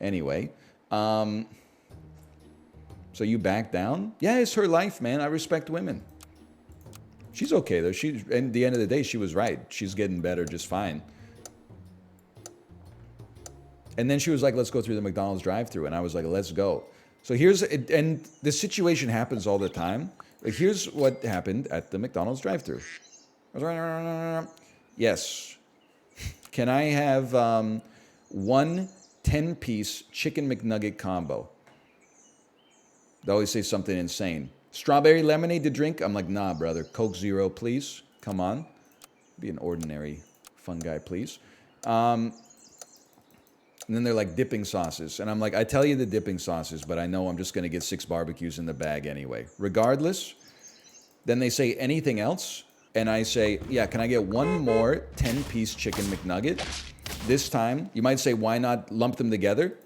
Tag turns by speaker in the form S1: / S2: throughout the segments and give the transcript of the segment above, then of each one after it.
S1: Anyway, so you back down? Yeah, it's her life, man. I respect women. She's okay, though. At the end of the day, she was right. She's getting better just fine. And then she was like, let's go through the McDonald's drive-thru. And I was like, let's go. So and the situation happens all the time. Like, here's what happened at the McDonald's drive-thru. Yes. Can I have one 10-piece chicken McNugget combo? They always say something insane. Strawberry lemonade to drink? I'm like, nah, brother. Coke Zero, please. Come on. Be an ordinary fun guy, please. And then they're like dipping sauces. And I'm like, I tell you the dipping sauces, but I know I'm just going to get 6 barbecues in the bag anyway. Regardless, then they say anything else. And I say, yeah, can I get one more 10-piece chicken McNugget? This time, you might say, why not lump them together?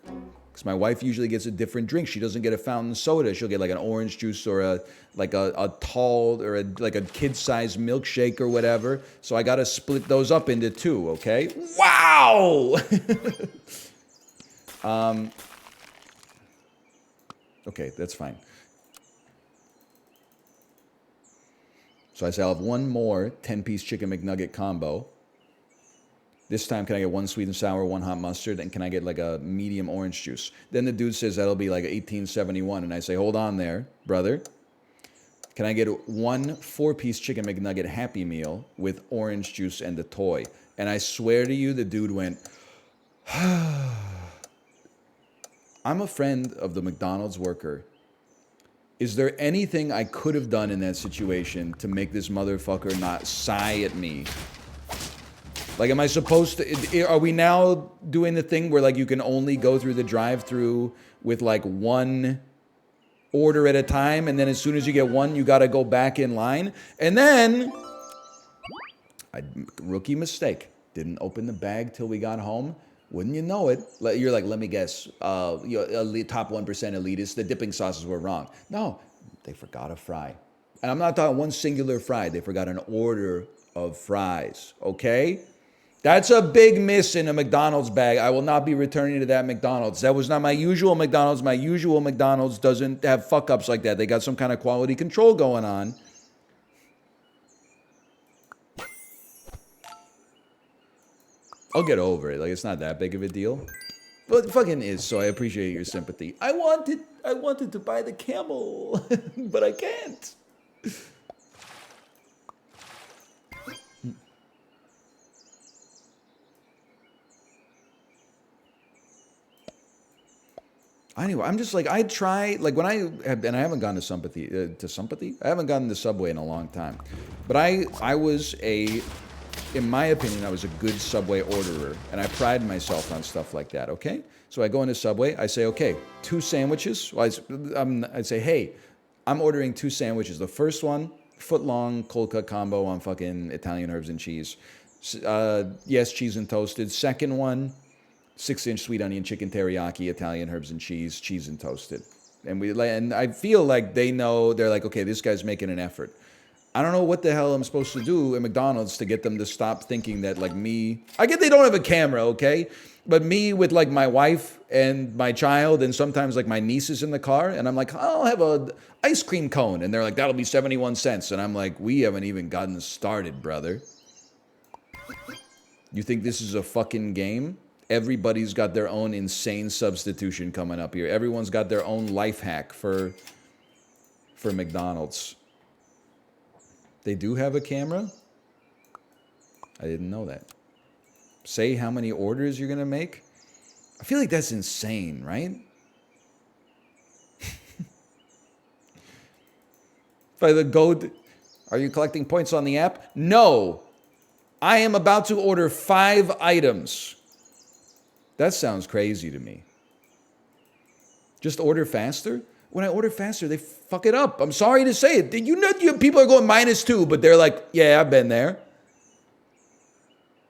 S1: Because my wife usually gets a different drink. She doesn't get a fountain soda. She'll get like an orange juice or a tall or like a kid-sized milkshake or whatever. So I got to split those up into 2, okay? Wow! Okay, that's fine. So I say I'll have one more 10-piece chicken McNugget combo. This time, can I get one sweet and sour, one hot mustard, and can I get like a medium orange juice? Then the dude says that'll be like $18.71, and I say, hold on there, brother. Can I get one 4-piece chicken McNugget Happy Meal with orange juice and a toy? And I swear to you, the dude went, I'm a friend of the McDonald's worker. Is there anything I could have done in that situation to make this motherfucker not sigh at me? Like, am I supposed to, are we now doing the thing where, like, you can only go through the drive-thru with, like, one order at a time, and then as soon as you get one, you got to go back in line? And then, rookie mistake, didn't open the bag till we got home. Wouldn't you know it? You're like, let me guess, top 1% elitist, the dipping sauces were wrong. No, they forgot a fry. And I'm not talking one singular fry. They forgot an order of fries, okay? That's a big miss in a McDonald's bag. I will not be returning to that McDonald's. That was not my usual McDonald's. My usual McDonald's doesn't have fuck-ups like that. They got some kind of quality control going on. I'll get over it. Like, it's not that big of a deal. But it fucking is, so I appreciate your sympathy. I wanted to buy the camel, but I can't. Anyway, I'm just like, I try, like when I haven't gone to sympathy, I haven't gone to Subway in a long time. But I was in my opinion, I was a good Subway orderer, and I pride myself on stuff like that, okay? So I go into Subway, I say, okay, 2 sandwiches. Well, I'd say, hey, I'm ordering 2 sandwiches. The first one, foot-long cold cut combo on fucking Italian herbs and cheese. Yes, cheese and toasted. Second one, 6-inch sweet onion chicken teriyaki, Italian herbs and cheese and toasted. And I feel like they know, they're like, okay, this guy's making an effort. I don't know what the hell I'm supposed to do at McDonald's to get them to stop thinking that, like, me, I get they don't have a camera, okay? But me with, like, my wife and my child and sometimes, like, my nieces in the car, and I'm like, I'll have a ice cream cone. And they're like, that'll be 71 cents. And I'm like, we haven't even gotten started, brother. You think this is a fucking game? Everybody's got their own insane substitution coming up here. Everyone's got their own life hack for McDonald's. They do have a camera? I didn't know that. Say how many orders you're going to make? I feel like that's insane, right? Are you collecting points on the app? No. I am about to order 5 items. That sounds crazy to me. Just order faster? When I order faster, they fuck it up. I'm sorry to say it. You know, people are going -2, but they're like, yeah, I've been there.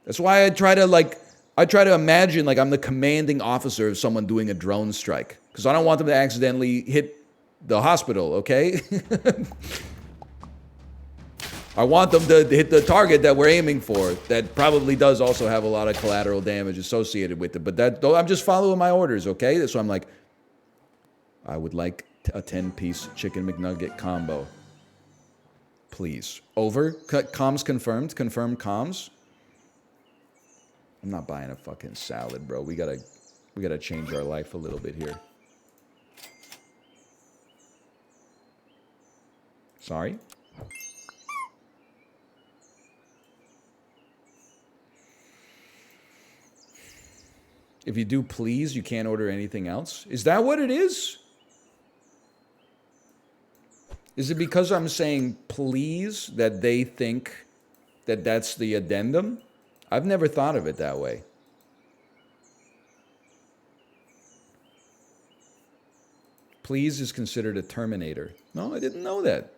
S1: That's why I try to imagine like I'm the commanding officer of someone doing a drone strike. Because I don't want them to accidentally hit the hospital, okay? I want them to hit the target that we're aiming for. That probably does also have a lot of collateral damage associated with it. But that, though, I'm just following my orders, okay? So I'm like, I would like a 10-piece chicken McNugget combo. Please. Over? Comms confirmed? Confirmed comms? I'm not buying a fucking salad, bro. We gotta change our life a little bit here. Sorry? If you do please, you can't order anything else? Is that what it is? Is it because I'm saying please that they think that that's the addendum? I've never thought of it that way. Please is considered a terminator. No, I didn't know that.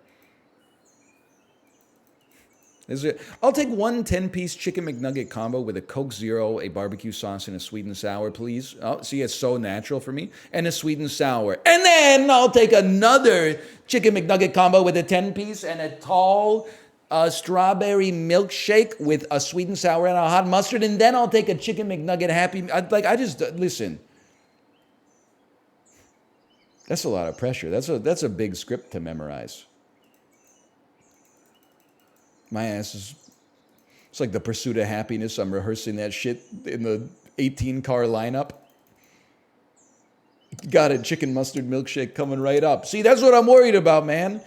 S1: I'll take one 10-piece chicken McNugget combo with a Coke Zero, a barbecue sauce, and a sweet and sour, please. Oh, see, it's so natural for me. And a sweet and sour. And then I'll take another chicken McNugget combo with a 10-piece and a tall strawberry milkshake with a sweet and sour and a hot mustard. And then I'll take a chicken McNugget Happy... listen. That's a lot of pressure. That's a big script to memorize. My ass is... It's like The Pursuit of Happiness. I'm rehearsing that shit in the 18-car lineup. Got a chicken mustard milkshake coming right up. See, that's what I'm worried about, man.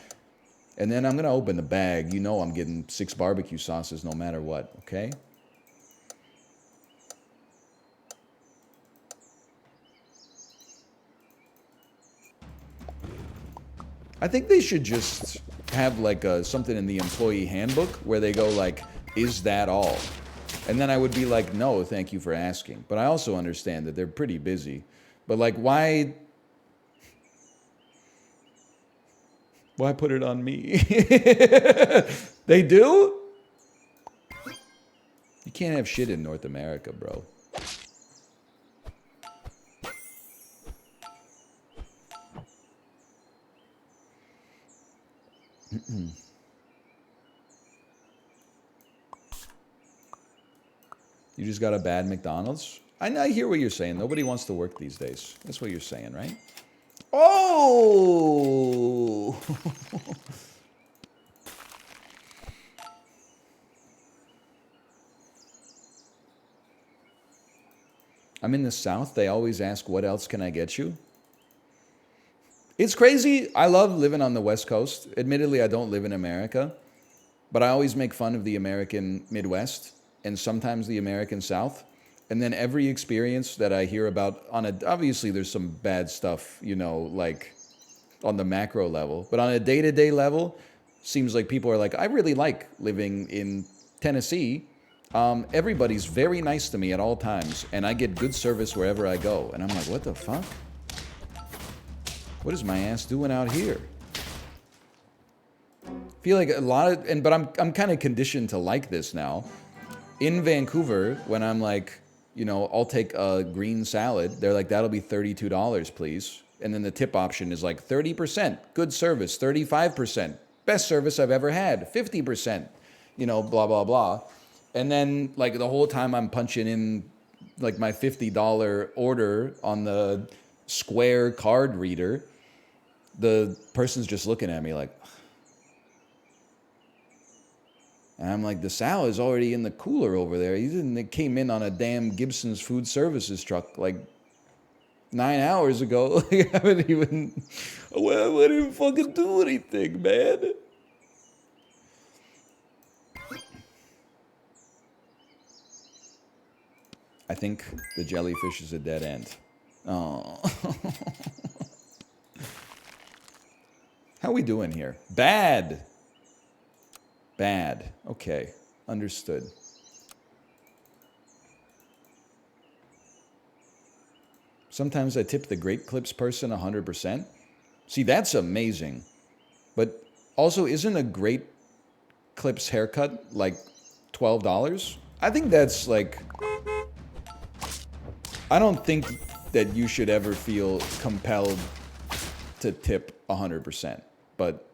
S1: And then I'm going to open the bag. You know I'm getting 6 barbecue sauces no matter what, okay? I think they should just have like something in the employee handbook where they go like, is that all? And then I would be like, no, thank you for asking. But I also understand that they're pretty busy. But like, why put it on me? They do? You can't have shit in North America, bro. You just got a bad McDonald's? I hear what you're saying. Nobody wants to work these days. That's what you're saying, right? Oh! I'm in the South. They always ask, what else can I get you? It's crazy. I love living on the West Coast. Admittedly, I don't live in America, but I always make fun of the American Midwest and sometimes the American South. And then every experience that I hear about obviously there's some bad stuff, you know, like on the macro level, but on a day-to-day level, seems like people are like, I really like living in Tennessee. Everybody's very nice to me at all times, and I get good service wherever I go. And I'm like, what the fuck? What is my ass doing out here? I feel like a lot of, but I'm kind of conditioned to like this now. In Vancouver, when I'm like, you know, I'll take a green salad, they're like, that'll be $32, please. And then the tip option is like 30%, good service, 35%, best service I've ever had, 50%, you know, blah, blah, blah. And then like the whole time I'm punching in like my $50 order on the Square card reader, the person's just looking at me like, and I'm like, the salad's already in the cooler over there. It came in on a damn Gibson's Food Services truck like 9 hours ago. I haven't even, well, I didn't fucking do anything, man. I think the jellyfish is a dead end. Oh. How we doing here? Bad. Bad. Okay. Understood. Sometimes I tip the Great Clips person 100%. See, that's amazing. But also, isn't a Great Clips haircut like $12? I think that's like... I don't think that you should ever feel compelled to tip 100%. But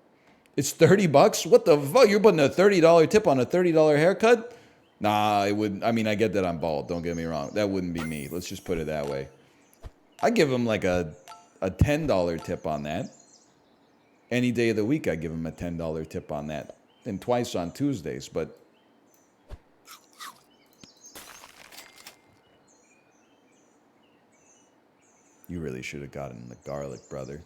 S1: It's 30 bucks? What the fuck? You're putting a $30 tip on a $30 haircut? Nah, it wouldn't. I mean, I get that I'm bald. Don't get me wrong. That wouldn't be me. Let's just put it that way. I give him like a $10 tip on that. Any day of the week, I give him a $10 tip on that. And twice on Tuesdays, but... You really should have gotten the garlic, brother.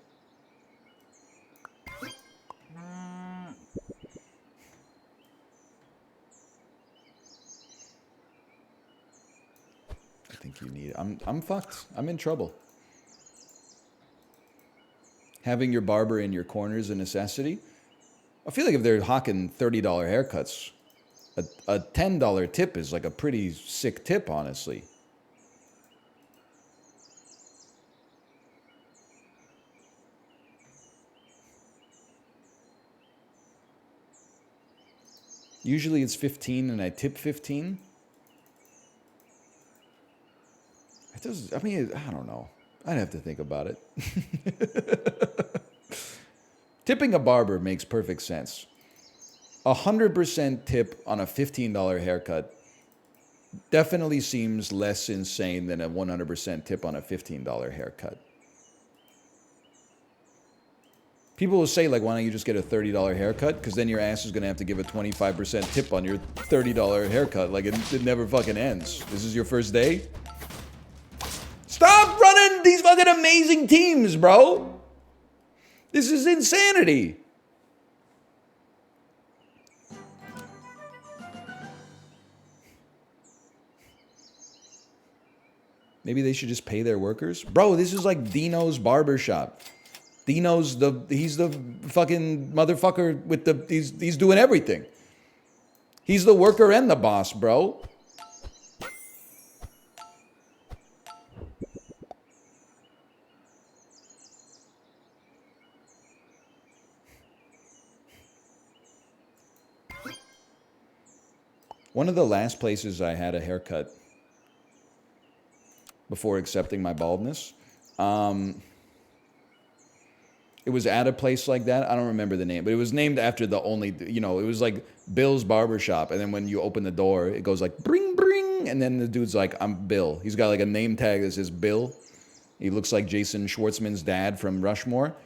S1: I think you need it. I'm fucked. I'm in trouble. Having your barber in your corner is a necessity. I feel like if they're hawking $30 haircuts, a $10 tip is like a pretty sick tip, honestly. Usually it's 15 and I tip 15. It does, I mean, I don't know. I'd have to think about it. Tipping a barber makes perfect sense. 100% tip on a $15 haircut definitely seems less insane than a 100% tip on a $15 haircut. People will say, like, why don't you just get a $30 haircut? Because then your ass is going to have to give a 25% tip on your $30 haircut. Like, it never fucking ends. This is your first day? Stop running these fucking amazing teams, bro! This is insanity! Maybe they should just pay their workers? Bro, this is like Dino's barbershop. Dino's he's the fucking motherfucker with the, he's doing everything. He's the worker and the boss, bro. One of the last places I had a haircut before accepting my baldness, it was at a place like that. I don't remember the name, but it was named after the only, you know, it was like Bill's Barbershop. And then when you open the door, it goes like, bring, bring. And then the dude's like, I'm Bill. He's got like a name tag that says Bill. He looks like Jason Schwartzman's dad from Rushmore.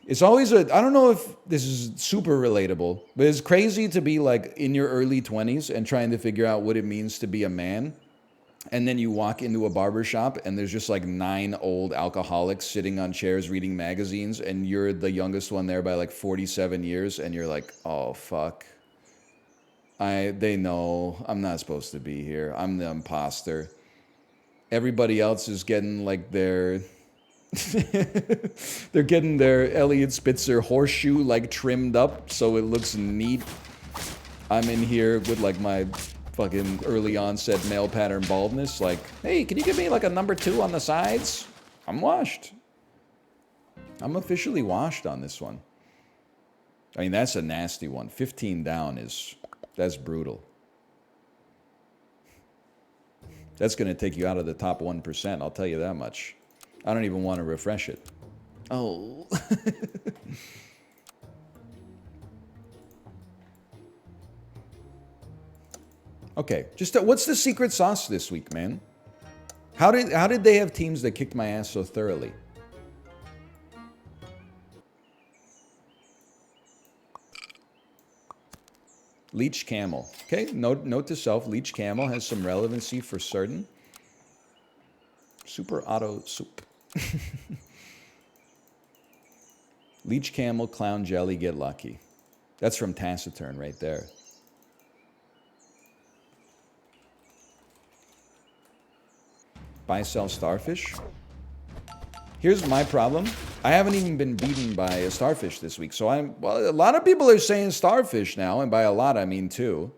S1: It's always I don't know if this is super relatable, but it's crazy to be like in your early 20s and trying to figure out what it means to be a man. And then you walk into a barbershop and there's just like 9 old alcoholics sitting on chairs reading magazines and you're the youngest one there by like 47 years and you're like, oh, fuck. They know I'm not supposed to be here. I'm the imposter. Everybody else is getting like their... They're getting their Elliot Spitzer horseshoe like trimmed up so it looks neat. I'm in here with like my fucking early onset male pattern baldness. Like, hey, can you give me like a number 2 on the sides? I'm washed. I'm officially washed on this one. I mean, that's a nasty one. 15 down that's brutal. That's going to take you out of the top 1%, I'll tell you that much. I don't even want to refresh it. Oh. Okay, just what's the secret sauce this week, man? How did they have teams that kicked my ass so thoroughly? Leech Camel. Okay, note to self, Leech Camel has some relevancy for certain. Super Auto Soup. Leech Camel, Clown Jelly, Get Lucky. That's from Taciturn right there. Buy, sell starfish. Here's my problem. I haven't even been beaten by a starfish this week. So well, a lot of people are saying starfish now. And by a lot, I mean 2.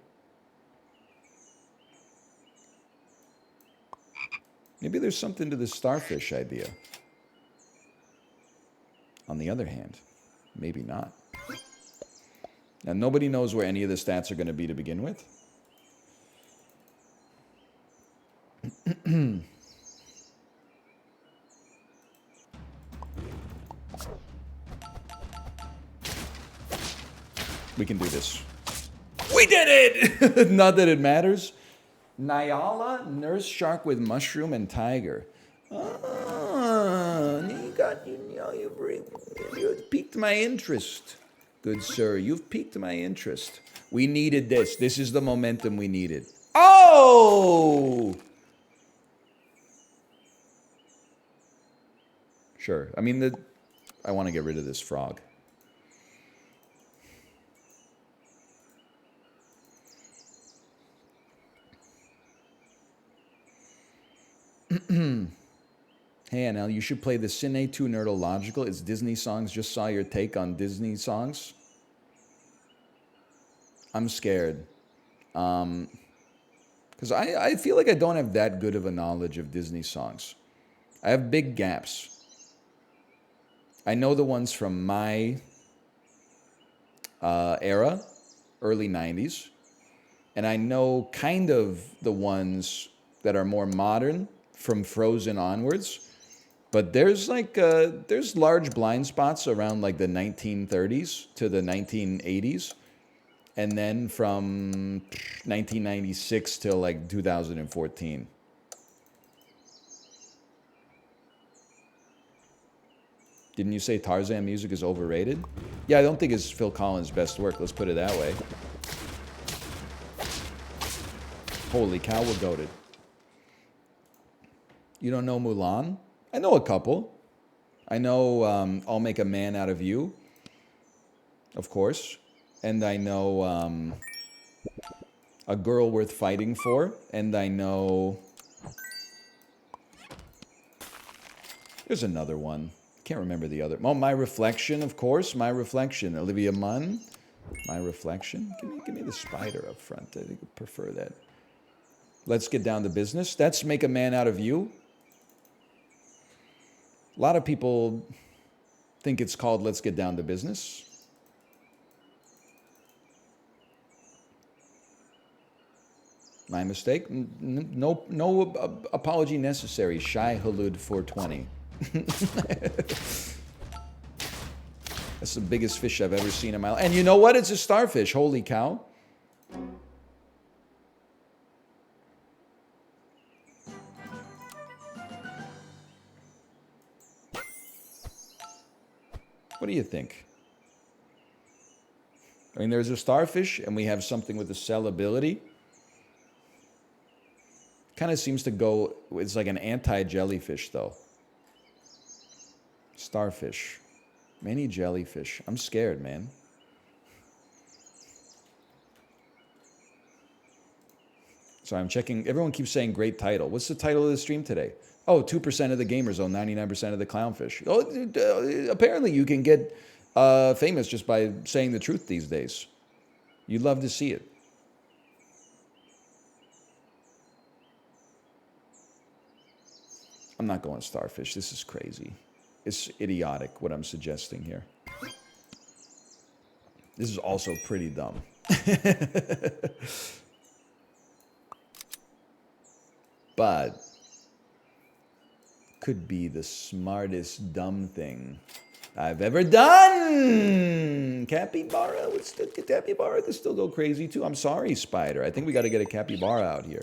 S1: Maybe there's something to the starfish idea. On the other hand, maybe not. Now, nobody knows where any of the stats are going to be to begin with. We can do this. We did it! Not that it matters. Nyala, nurse shark with mushroom and tiger. You've piqued my interest. Good sir, you've piqued my interest. We needed this. This is the momentum we needed. Oh! Sure. I mean, I want to get rid of this frog. Hey, Anel, you should play the Cine 2 Nerdological. It's Disney songs. Just saw your take on Disney songs. I'm scared. Because I feel like I don't have that good of a knowledge of Disney songs. I have big gaps. I know the ones from my era, early 90s. And I know kind of the ones that are more modern from Frozen onwards. But there's like there's large blind spots around like the 1930s to the 1980s, and then from 1996 till like 2014. Didn't you say Tarzan music is overrated? Yeah, I don't think it's Phil Collins' best work. Let's put it that way. Holy cow, we're goated. You don't know Mulan? I know a couple. I know I'll Make a Man Out of You, of course. And I know A Girl Worth Fighting For. And I know... There's another one. Can't remember the other. Oh, My Reflection, of course. My Reflection. Olivia Munn. My Reflection. Give me the spider up front. I think I prefer that. Let's Get Down to Business. That's Make a Man Out of You. A lot of people think it's called Let's Get Down to Business. My mistake. No apology necessary. Shy Halud 420. That's the biggest fish I've ever seen in my life. And you know what? It's a starfish. Holy cow. What do you think? I mean, there's a starfish, and we have something with a cell ability. Kind of seems to go, it's like an anti-jellyfish, though. Starfish. Many jellyfish. I'm scared, man. So I'm checking. Everyone keeps saying great title. What's the title of the stream today? Oh, 2% of the gamers own 99% of the clownfish. Oh, apparently you can get famous just by saying the truth these days. You'd love to see it. I'm not going starfish. This is crazy. It's idiotic what I'm suggesting here. This is also pretty dumb. But could be the smartest dumb thing I've ever done. Capybara could still go crazy too. I'm sorry, Spider. I think we got to get a capybara out here.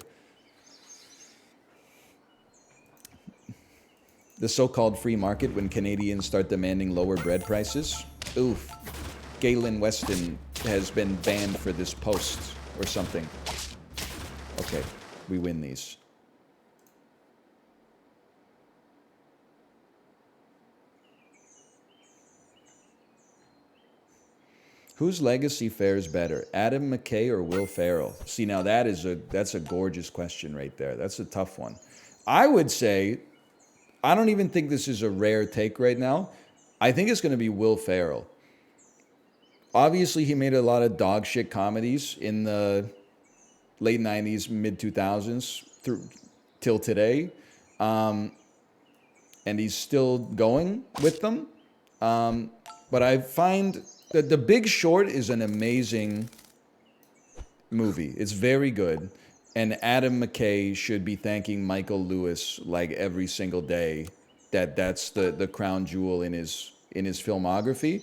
S1: The so-called free market when Canadians start demanding lower bread prices. Oof. Galen Weston has been banned for this post or something. Okay, we win these. Whose legacy fares better, Adam McKay or Will Ferrell? See, now that's a gorgeous question right there. That's a tough one. I would say, I don't even think this is a rare take right now. I think it's going to be Will Ferrell. Obviously, he made a lot of dog shit comedies in the late 90s, mid 2000s till today. And he's still going with them. But I find that The Big Short is an amazing movie. It's very good. And Adam McKay should be thanking Michael Lewis like every single day that's the crown jewel in his filmography.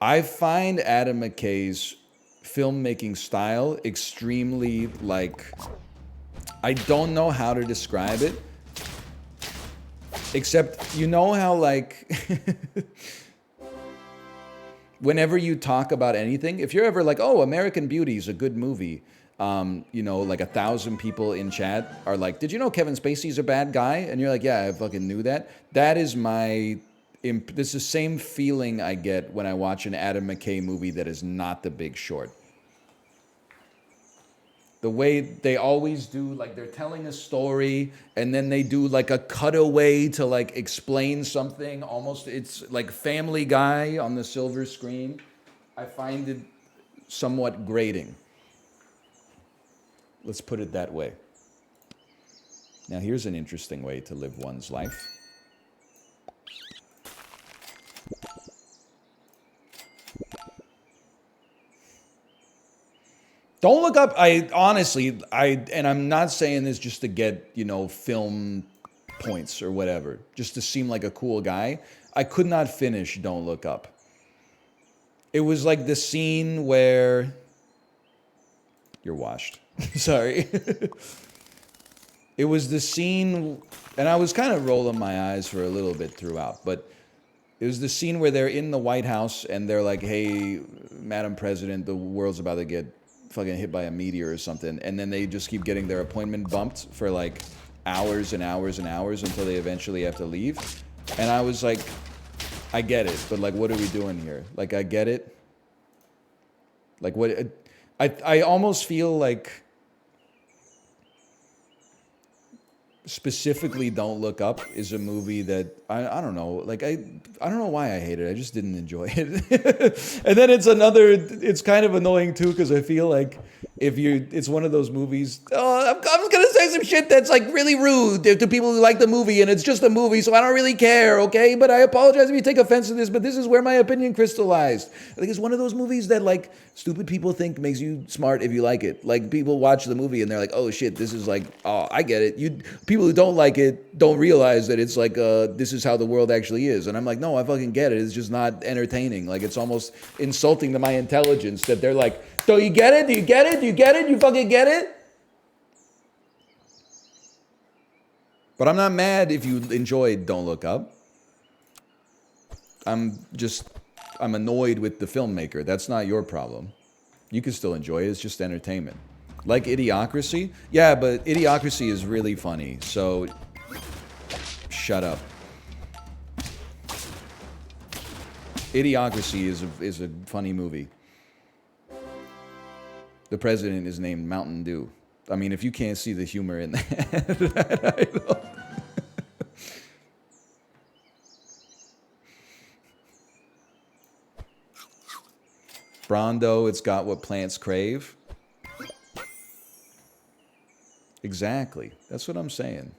S1: I find Adam McKay's filmmaking style extremely, like, I don't know how to describe it, except you know how, like, whenever you talk about anything, if you're ever like, oh, American Beauty is a good movie, you know, like 1,000 people in chat are like, did you know Kevin Spacey's a bad guy? And you're like, yeah, I fucking knew that. That is my, this is the same feeling I get when I watch an Adam McKay movie that is not The Big Short. The way they always do, like they're telling a story and then they do like a cutaway to like explain something. Almost, it's like Family Guy on the silver screen. I find it somewhat grating. Let's put it that way. Now here's an interesting way to live one's life. Don't look up, and I'm not saying this just to get, you know, film points or whatever, just to seem like a cool guy. I could not finish Don't Look Up. It was like the scene where, you're washed. Sorry. It was the scene, and I was kind of rolling my eyes for a little bit throughout, but it was the scene where they're in the White House and they're like, hey, Madam President, the world's about to get fucking hit by a meteor or something, and then they just keep getting their appointment bumped for like hours and hours and hours until they eventually have to leave. And I was like, I get it, but like, what are we doing here? Like, I get it. Like, what? I almost feel like specifically Don't Look Up is a movie that I don't know, like I don't know why I hate it. I just didn't enjoy it. And then it's kind of annoying too, because I feel like it's one of those movies, I'm gonna say some shit that's like really rude to people who like the movie, and it's just a movie, so I don't really care, okay? But I apologize if you take offense to this, but this is where my opinion crystallized. I think it's one of those movies that like stupid people think makes you smart if you like it. Like people watch the movie and they're like, oh shit, this is like, oh, I get it. People who don't like it don't realize that it's like, this is how the world actually is. And I'm like, no, I fucking get it. It's just not entertaining. Like it's almost insulting to my intelligence that they're like, do you get it? Do you get it? Do you get it? You fucking get it? But I'm not mad if you enjoyed Don't Look Up. I'm annoyed with the filmmaker. That's not your problem. You can still enjoy it. It's just entertainment. Like Idiocracy? Yeah, but Idiocracy is really funny, so shut up. Idiocracy is a funny movie. The president is named Mountain Dew. I mean, if you can't see the humor in that, I don't. Brondo, it's got what plants crave. Exactly. That's what I'm saying.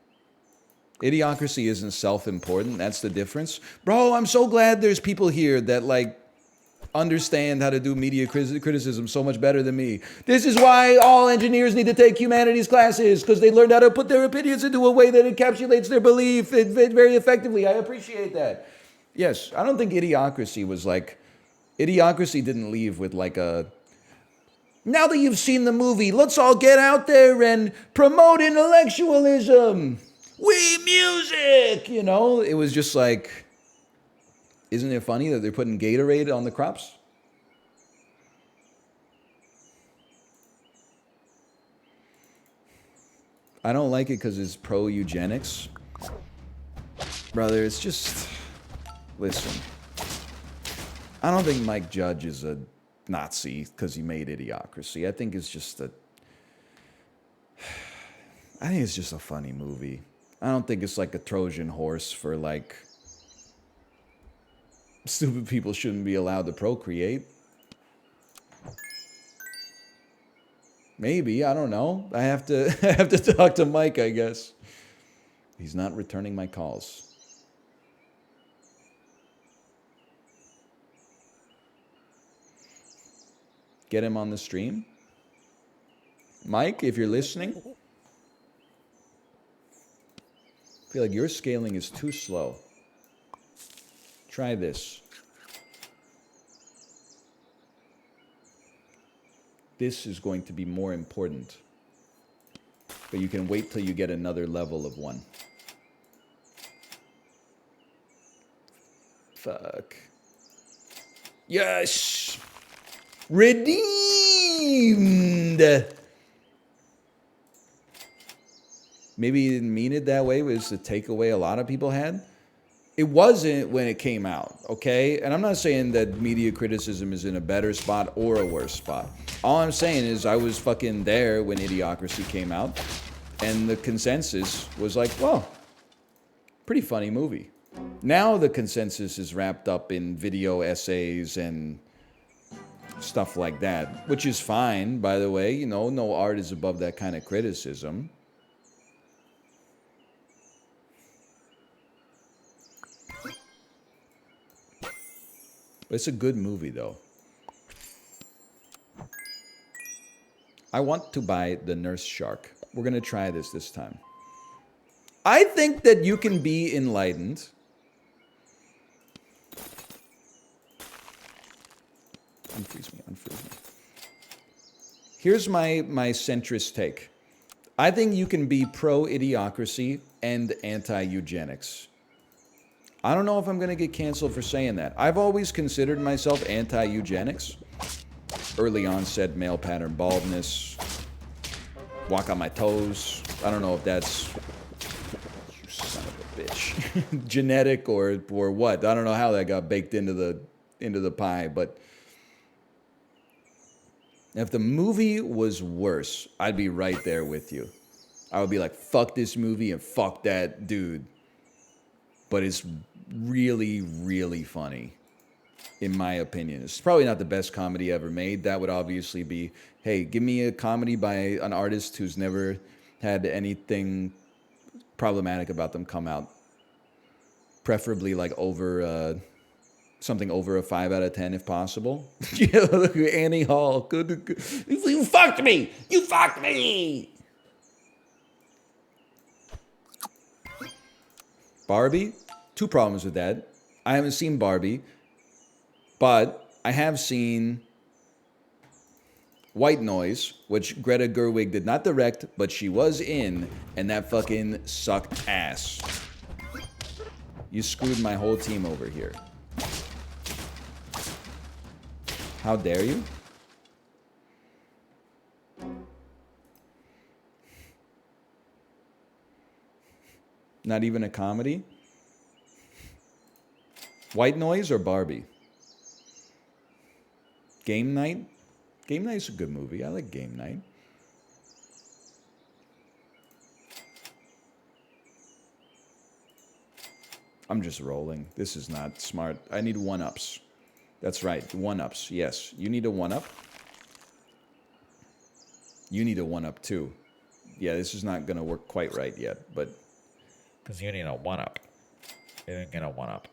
S1: Idiocracy isn't self-important. That's the difference. Bro, I'm so glad there's people here that, like, understand how to do media criticism so much better than me. This is why all engineers need to take humanities classes, because they learned how to put their opinions into a way that encapsulates their belief very effectively. I appreciate that. Yes, I don't think Idiocracy was like... Idiocracy didn't leave with like a... Now that you've seen the movie, let's all get out there and promote intellectualism. We music! You know, it was just like... Isn't it funny that they're putting Gatorade on the crops? I don't like it because it's pro-eugenics. Brother, it's just... Listen. I don't think Mike Judge is a Nazi because he made Idiocracy. I think it's just a... I think it's just a funny movie. I don't think it's like a Trojan horse for like... Stupid people shouldn't be allowed to procreate. Maybe, I don't know. I have to talk to Mike, I guess. He's not returning my calls. Get him on the stream. Mike, if you're listening, I feel like your scaling is too slow. Try this. this is going to be more important. But you can wait till you get another level of one. Fuck. Yes! Redeemed! Maybe he didn't mean it that way, it was the takeaway a lot of people had. It wasn't when it came out, okay? And I'm not saying that media criticism is in a better spot or a worse spot. All I'm saying is I was fucking there when Idiocracy came out, and the consensus was like, well, pretty funny movie. Now the consensus is wrapped up in video essays and stuff like that, which is fine, by the way. You know, no art is above that kind of criticism. But it's a good movie, though. I want to buy the Nurse Shark. We're going to try this time. I think that you can be enlightened. Unfreeze me, unfreeze me. Here's my centrist take. I think you can be pro-idiocracy and anti-eugenics. I don't know if I'm going to get canceled for saying that. I've always considered myself anti-eugenics. Early onset male pattern baldness. Walk on my toes. I don't know if that's... You son of a bitch. Genetic or what. I don't know how that got baked into the pie, but... If the movie was worse, I'd be right there with you. I would be like, fuck this movie and fuck that dude. But it's really, really funny, in my opinion. It's probably not the best comedy ever made. That would obviously be, hey, give me a comedy by an artist who's never had anything problematic about them come out. Preferably like over... something over a 5 out of 10 if possible. Annie Hall. Good. You fucked me! You fucked me! Barbie? 2 problems with that. I haven't seen Barbie, but I have seen White Noise, which Greta Gerwig did not direct, but she was in, and that fucking sucked ass. You screwed my whole team over here. How dare you? Not even a comedy? White Noise or Barbie? Game Night? Game Night's a good movie. I like Game Night. I'm just rolling. This is not smart. I need 1-ups. That's right, 1-ups. Yes, you need a 1-up. You need a 1-up too. Yeah, this is not going to work quite right yet, but...
S2: Because you need a 1-up. You didn't get a 1-up.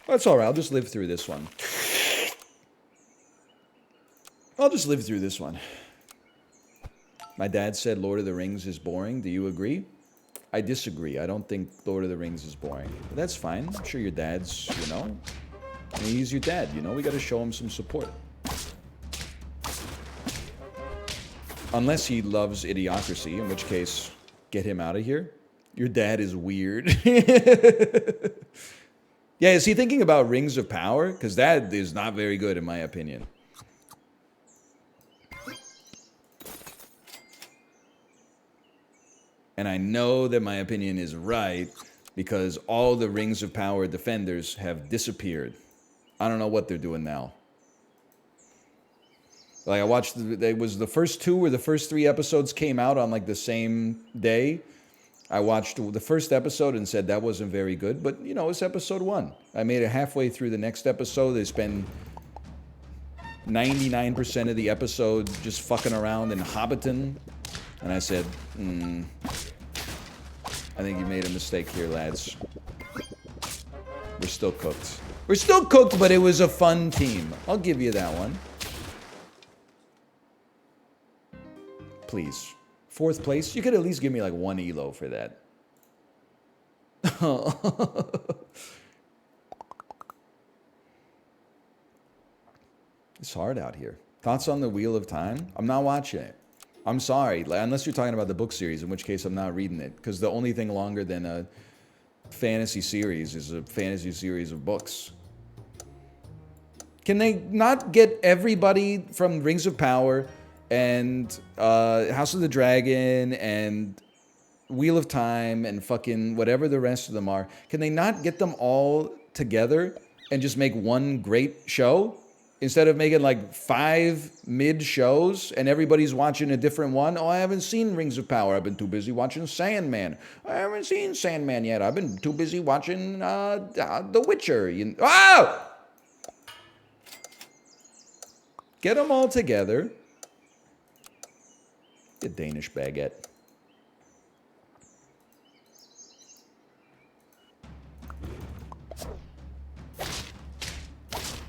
S1: That's all right. I'll just live through this one. I'll just live through this one. My dad said Lord of the Rings is boring. Do you agree? I disagree. I don't think Lord of the Rings is boring. But that's fine. I'm sure your dad's, you know... I mean, he's your dad, you know? We got to show him some support. Unless he loves Idiocracy, in which case, get him out of here. Your dad is weird. Yeah, is he thinking about Rings of Power? Because that is not very good, in my opinion. And I know that my opinion is right, because all the Rings of Power defenders have disappeared. I don't know what they're doing now. Like, I watched, it was the first 2 or the first 3 episodes came out on, like, the same day. I watched the first episode and said that wasn't very good, but, you know, it's episode 1. I made it halfway through the next episode. They spend 99% of the episode just fucking around in Hobbiton. And I said, I think you made a mistake here, lads. We're still cooked. We're still cooked, but it was a fun team. I'll give you that one. Please. 4th place? You could at least give me like 1 elo for that. It's hard out here. Thoughts on the Wheel of Time? I'm not watching it. I'm sorry, unless you're talking about the book series, in which case I'm not reading it. Because the only thing longer than a fantasy series is a fantasy series of books. Can they not get everybody from Rings of Power and House of the Dragon and Wheel of Time and fucking whatever the rest of them are, can they not get them all together and just make one great show? Instead of making like 5 mid shows and everybody's watching a different one. Oh, I haven't seen Rings of Power. I've been too busy watching Sandman. I haven't seen Sandman yet. I've been too busy watching The Witcher. Oh! Get them all together. The Danish baguette.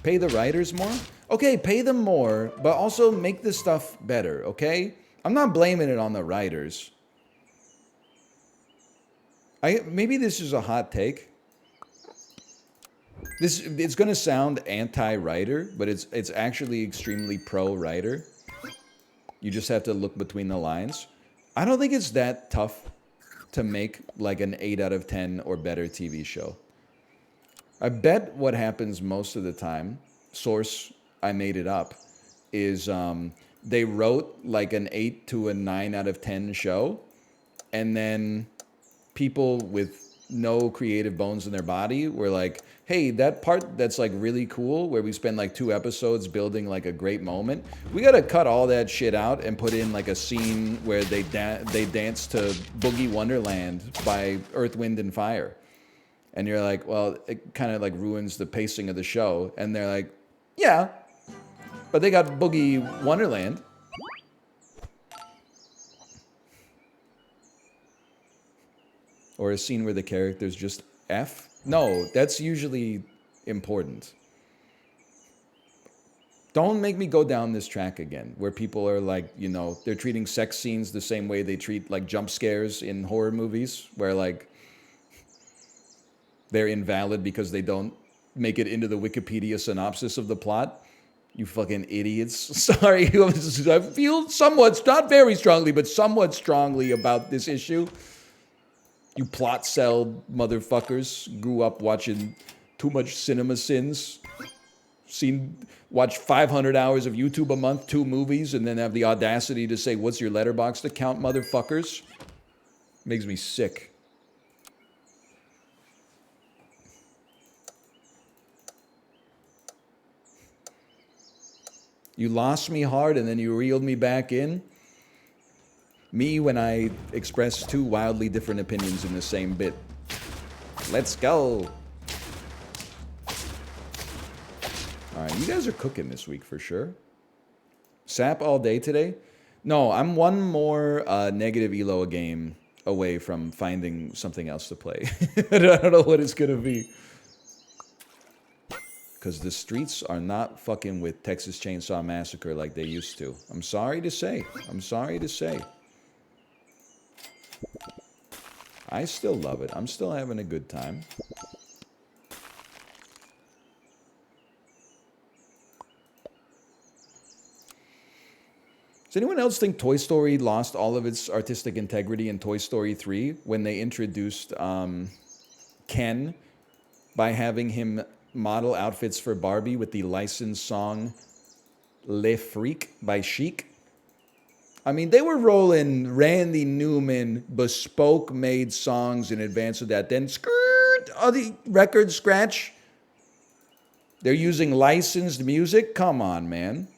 S1: Pay the writers more? Okay, pay them more, but also make the stuff better, okay? I'm not blaming it on the writers. Maybe this is a hot take. It's going to sound anti-writer, but it's actually extremely pro-writer. You just have to look between the lines. I don't think it's that tough to make like an 8 out of 10 or better TV show. I bet what happens most of the time, source, I made it up, is they wrote like an 8 to a 9 out of 10 show, and then people with no creative bones in their body were like, hey, that part that's like really cool, where we spend like 2 episodes building like a great moment, we gotta cut all that shit out and put in like a scene where they dance to Boogie Wonderland by Earth, Wind, and Fire. And you're like, well, it kind of like ruins the pacing of the show. And they're like, yeah, but they got Boogie Wonderland. Or a scene where the characters just F. No, that's usually important. Don't make me go down this track again, where people are like, you know, they're treating sex scenes the same way they treat like jump scares in horror movies, where like they're invalid because they don't make it into the Wikipedia synopsis of the plot. You fucking idiots. Sorry, I feel somewhat, not very strongly, but somewhat strongly about this issue. You plot cell motherfuckers grew up watching too much cinema sins. Watch 500 hours of YouTube a month, 2 movies, and then have the audacity to say, what's your letterbox account, motherfuckers? Makes me sick. You lost me hard and then you reeled me back in. Me when I express 2 wildly different opinions in the same bit. Let's go. Alright, you guys are cooking this week for sure. Sap all day today? No, I'm one more negative elo a game away from finding something else to play. I don't know what it's gonna be. Because the streets are not fucking with Texas Chainsaw Massacre like they used to. I'm sorry to say. I'm sorry to say. I still love it. I'm still having a good time. Does anyone else think Toy Story lost all of its artistic integrity in Toy Story 3 when they introduced Ken by having him model outfits for Barbie with the licensed song Le Freak by Chic? I mean, they were rolling Randy Newman bespoke made songs in advance of that. Then skirt, the record scratch. They're using licensed music? Come on, man.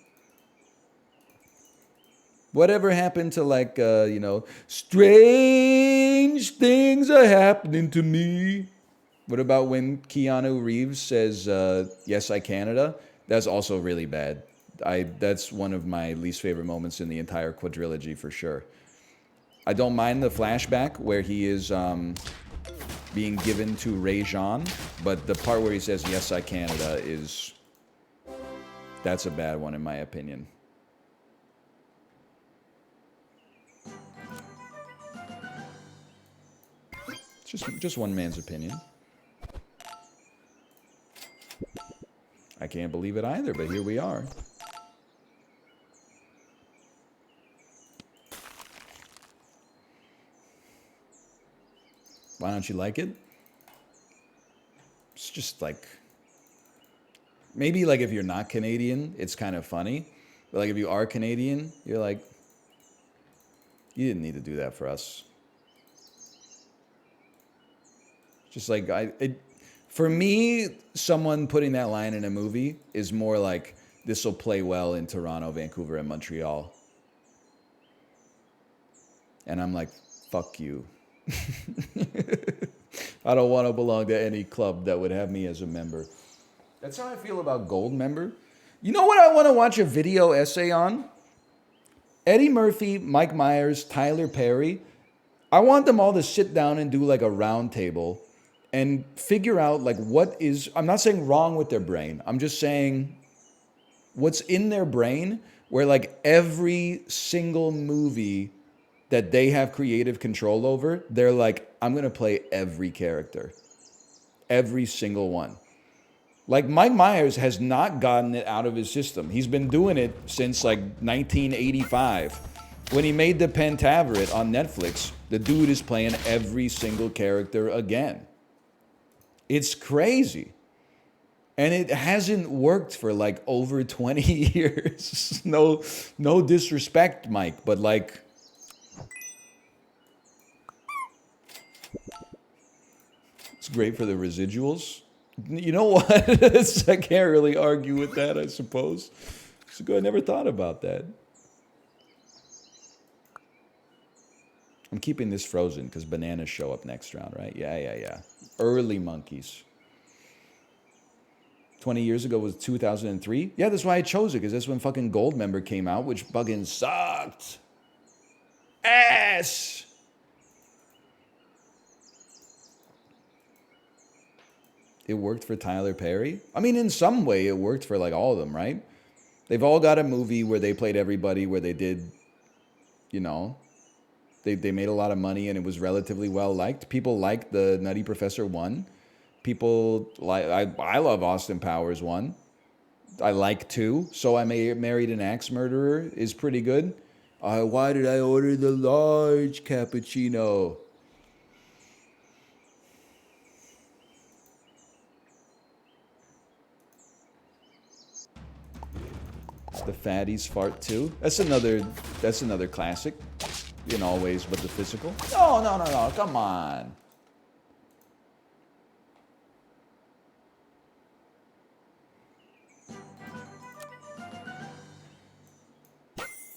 S1: Whatever happened to like, you know, strange things are happening to me? What about when Keanu Reeves says, yes, I Canada? That's also really bad. That's one of my least favorite moments in the entire quadrilogy for sure. I don't mind the flashback where he is being given to Ray Jean, but the part where he says, yes, I Canada that's a bad one in my opinion. Just one man's opinion. I can't believe it either, but here we are. Why don't you like it? It's just like, maybe like if you're not Canadian, it's kind of funny. But like if you are Canadian, you're like, you didn't need to do that for us. Just like for me, someone putting that line in a movie is more like, this will play well in Toronto, Vancouver, and Montreal. And I'm like, fuck you. I don't want to belong to any club that would have me as a member. That's how I feel about gold member. You know what I want to watch a video essay on? Eddie Murphy, Mike Myers, Tyler Perry. I want them all to sit down and do like a round table and figure out like what is, I'm not saying wrong with their brain. I'm just saying what's in their brain where like every single movie that they have creative control over, they're like, I'm going to play every character. Every single one. Like Mike Myers has not gotten it out of his system. He's been doing it since like 1985. When he made the Pentaveret on Netflix, the dude is playing every single character again. It's crazy. And it hasn't worked for like over 20 years. No disrespect, Mike, but like, it's great for the residuals. You know what? I can't really argue with that, I suppose. So I never thought about that. I'm keeping this frozen because bananas show up next round, right? Yeah. Early monkeys. 20 years ago was 2003. Yeah, that's why I chose it, because that's when fucking Goldmember came out, which fucking sucked. Ass! It worked for Tyler Perry. I mean, in some way, it worked for like all of them, right? They've all got a movie where they played everybody, where they did, you know, they made a lot of money and it was relatively well liked. People liked the Nutty Professor 1. People like, I love Austin Powers 1. I like 2. So I Married an Axe Murderer is pretty good. Why did I order the large cappuccino? The Fatties Fart 2. That's another classic. In all ways but the physical. No, come on.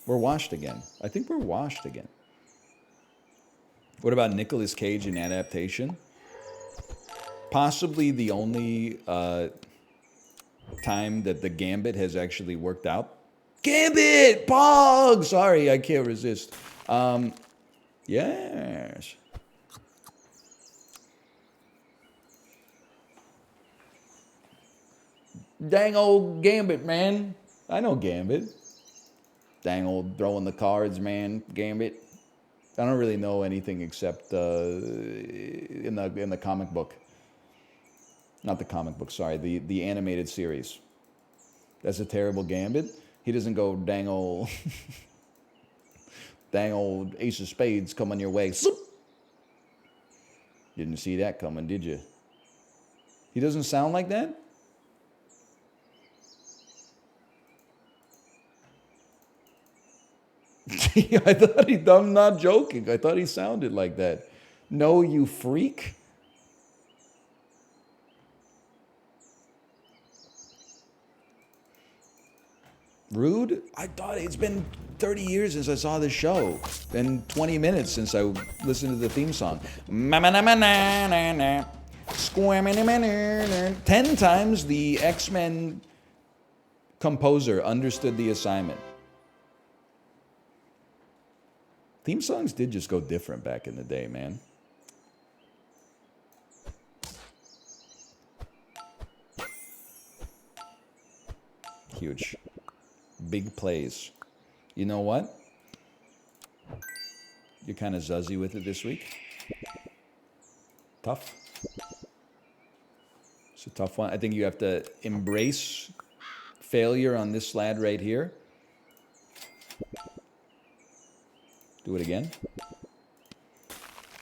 S1: We're washed again. I think we're washed again. What about Nicolas Cage in adaptation? Possibly the only time that the Gambit has actually worked out. Gambit! Pog! Sorry, I can't resist. Yes. Dang old Gambit, man. I know Gambit. Dang old throwing the cards, man. Gambit. I don't really know anything except in the comic book. Not the comic book, sorry. The animated series. That's a terrible Gambit. He doesn't go dang old dang old ace of spades coming your way. Didn't see that coming, did you? He doesn't sound like that? I'm not joking. I thought he sounded like that. No, you freak. Rude? I thought it's been 30 years since I saw this show. And 20 minutes since I listened to the theme song. 10 times the X-Men composer understood the assignment. Theme songs did just go different back in the day, man. Huge. Big plays. You know what? You're kind of zuzzy with it this week. Tough. It's a tough one. I think you have to embrace failure on this lad right here. Do it again.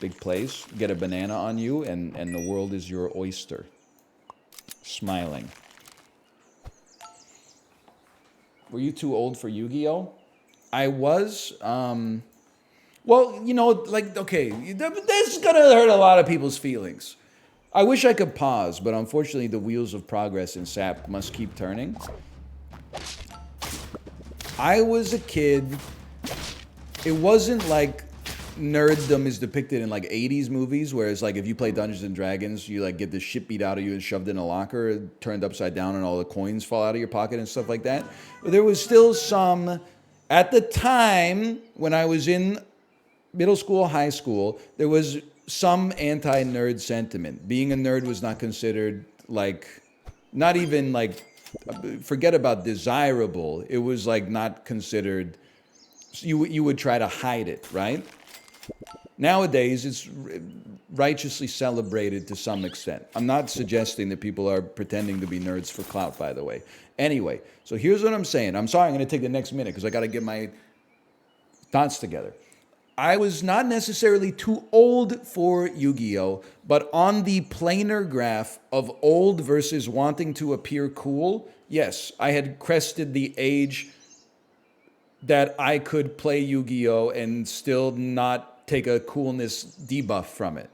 S1: big place. Get a banana on you, and the world is your oyster. Smiling. Were you too old for Yu-Gi-Oh? I was. Well, you know, like, okay, this is gonna hurt a lot of people's feelings. I wish I could pause, but unfortunately the wheels of progress in SAP must keep turning. I was a kid. It wasn't like nerddom is depicted in like 80s movies, where it's like if you play Dungeons and Dragons, you like get the shit beat out of you and shoved in a locker, turned upside down, and all the coins fall out of your pocket and stuff like that. But there was still some, at the time when I was in middle school, high school, there was some anti-nerd sentiment. Being a nerd was not considered like, not even like, forget about desirable. It was like not considered, you would try to hide it, right? Nowadays, it's righteously celebrated to some extent. I'm not suggesting that people are pretending to be nerds for clout, by the way. Anyway, so here's what I'm saying. I'm sorry, I'm going to take the next minute because I got to get my thoughts together. I was not necessarily too old for Yu-Gi-Oh, but on the planar graph of old versus wanting to appear cool, yes, I had crested the age that I could play Yu-Gi-Oh and still not take a coolness debuff from it.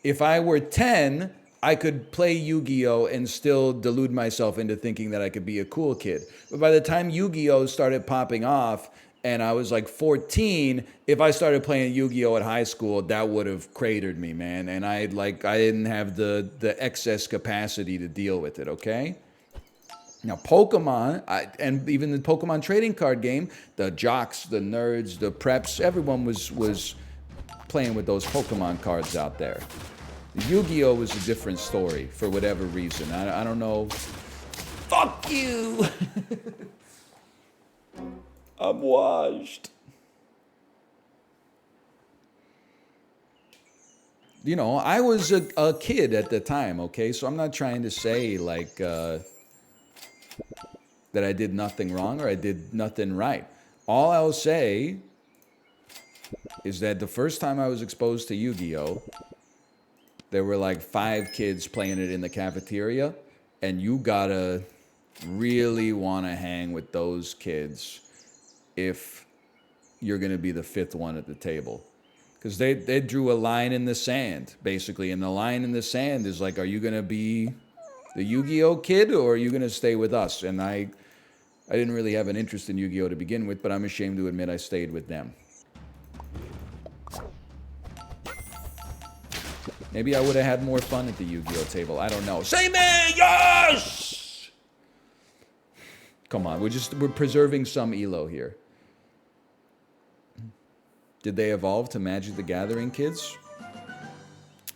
S1: If I were 10, I could play Yu-Gi-Oh and still delude myself into thinking that I could be a cool kid. But by the time Yu-Gi-Oh started popping off, and I was like 14, if I started playing Yu-Gi-Oh at high school, that would have cratered me, man. And I didn't have the excess capacity to deal with it, okay? Now, Pokemon, and even the Pokemon trading card game, the jocks, the nerds, the preps, everyone was playing with those Pokemon cards out there. Yu-Gi-Oh was a different story for whatever reason. I don't know. Fuck you! I'm washed. You know, I was a kid at the time, okay? So I'm not trying to say, like, that I did nothing wrong or I did nothing right. All I'll say is that the first time I was exposed to Yu-Gi-Oh, there were like 5 kids playing it in the cafeteria, and you gotta really want to hang with those kids if you're going to be the 5th one at the table. Because they drew a line in the sand, basically. And the line in the sand is like, are you going to be the Yu-Gi-Oh kid or are you going to stay with us? And I didn't really have an interest in Yu-Gi-Oh to begin with, but I'm ashamed to admit I stayed with them. Maybe I would have had more fun at the Yu-Gi-Oh table. I don't know. Say me, yes! Come on, we're preserving some ELO here. Did they evolve to Magic the Gathering kids?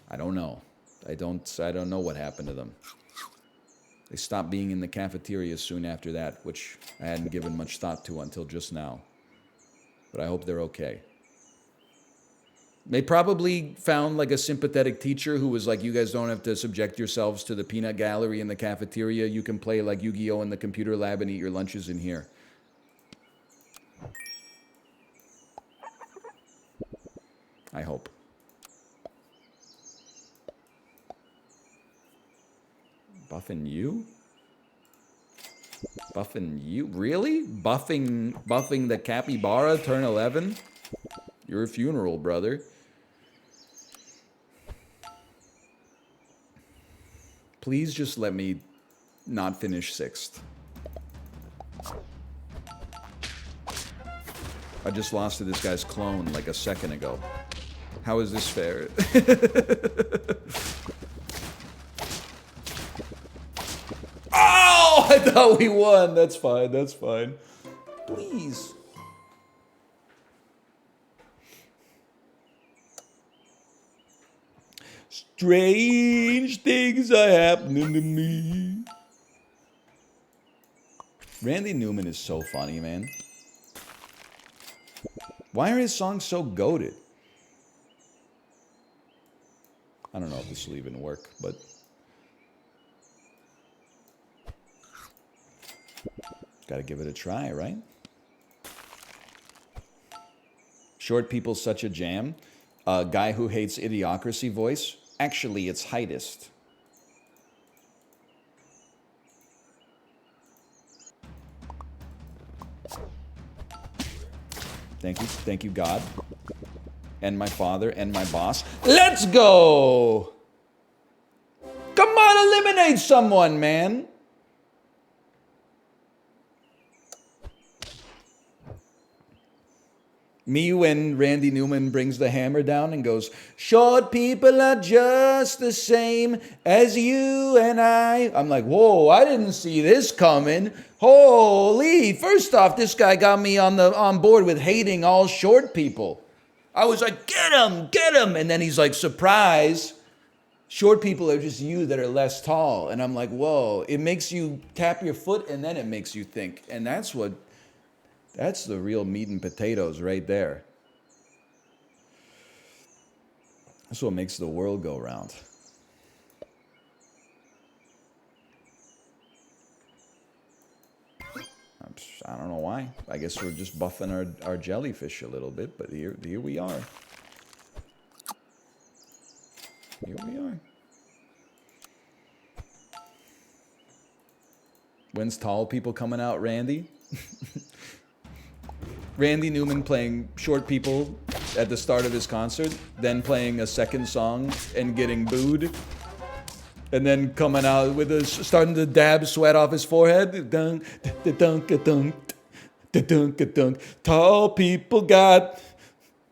S1: I don't know. I don't know what happened to them. They stopped being in the cafeteria soon after that, which I hadn't given much thought to until just now. But I hope they're okay. They probably found like a sympathetic teacher who was like, you guys don't have to subject yourselves to the peanut gallery in the cafeteria. You can play like Yu-Gi-Oh in the computer lab and eat your lunches in here. I hope. Buffing you? Buffing you? Really? Buffing the capybara turn 11? Your funeral, brother. Please just let me not finish 6th. I just lost to this guy's clone like a second ago. How is this fair? Oh, I thought we won. That's fine. That's fine. Please. Strange things are happening to me. Randy Newman is so funny, man. Why are his songs so goated? I don't know if this will even work, but... Gotta give it a try, right? Short people such a jam. Guy who hates Idiocracy voice. Actually, it's heightest. Thank you, God. And my father and my boss. Let's go! Come on, eliminate someone, man! Me when Randy Newman brings the hammer down and goes, short people are just the same as you and I. I'm like, whoa, I didn't see this coming. Holy, first off, this guy got me on board with hating all short people. I was like, get him. And then he's like, surprise. Short people are just you that are less tall. And I'm like, whoa, it makes you tap your foot and then it makes you think. And that's the real meat and potatoes right there. That's what makes the world go round. I don't know why. I guess we're just buffing our jellyfish a little bit, but here we are. Here we are. When's tall people coming out, Randy? Randy Newman playing short people at the start of his concert, then playing a second song and getting booed, and then coming out with starting to dab sweat off his forehead. Dunk, dunk, dunk, dunk, dunk. Tall people got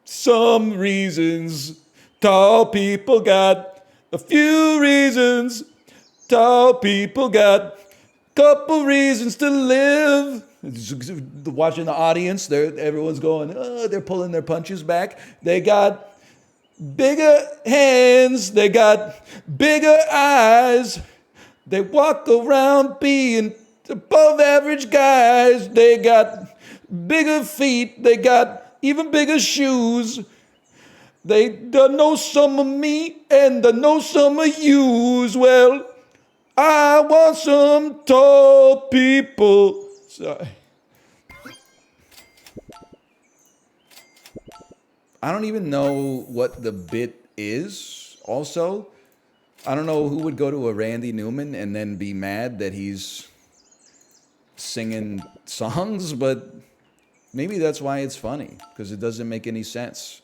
S1: some reasons. Tall people got a few reasons. Tall people got couple reasons to live. Watching the audience, everyone's going, oh, they're pulling their punches back. They got bigger hands. They got bigger eyes. They walk around being above average guys. They got bigger feet. They got even bigger shoes. They done know some of me and done know some of yous. Well, I want some tall people. Sorry. I don't even know what the bit is, also. I don't know who would go to a Randy Newman and then be mad that he's singing songs, but maybe that's why it's funny, because it doesn't make any sense.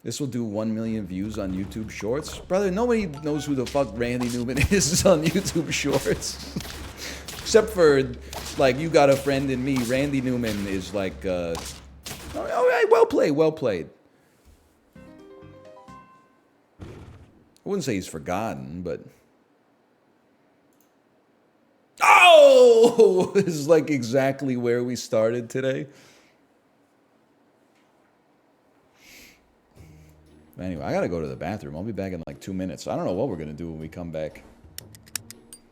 S1: This will do 1 million views on YouTube Shorts. Brother, nobody knows who the fuck Randy Newman is on YouTube Shorts. Except for, like, you got a friend in me. Randy Newman is like, all right, well played. I wouldn't say he's forgotten, but... Oh! This is like exactly where we started today. Anyway, I gotta go to the bathroom. I'll be back in like 2 minutes. I don't know what we're gonna do when we come back.